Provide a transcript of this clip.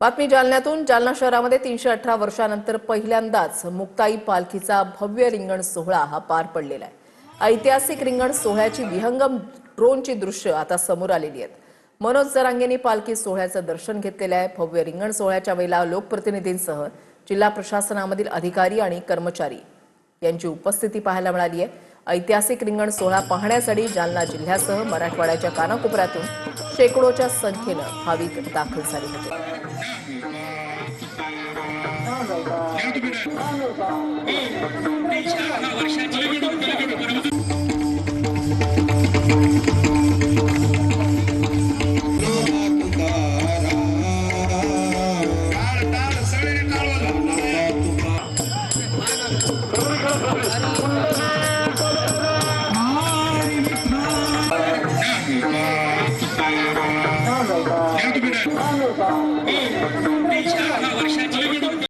बातमी जालन्यातून। जालना शहरामध्ये 318 वर्षांनंतर पहिल्यांदाच मुक्ताई पालखीचा भव्य रिंगण सोहळा हा पार पडलेला आहे। ऐतिहासिक रिंगण सोहळ्याची विहंगम ड्रोनची दृश्य आता समोर आलेली आहेत। मनोज जरांगेंनी पालखी सोहळ्याचं दर्शन घेतलेलं आहे। भव्य रिंगण सोहळ्याच्या वेळेला लोकप्रतिनिधींसह जिल्हा प्रशासनामधील अधिकारी आणि कर्मचारी यांची उपस्थिती पाहायला मिळाली आहे। ऐतिहासिक रिंगण सोहळा पाहण्यासाठी जालना जिल्ह्यासह मराठवाड्याच्या कानाकोपऱ्यातून शेकडोच्या संख्येनं भाविक दाखल झाले होते। वर्षाची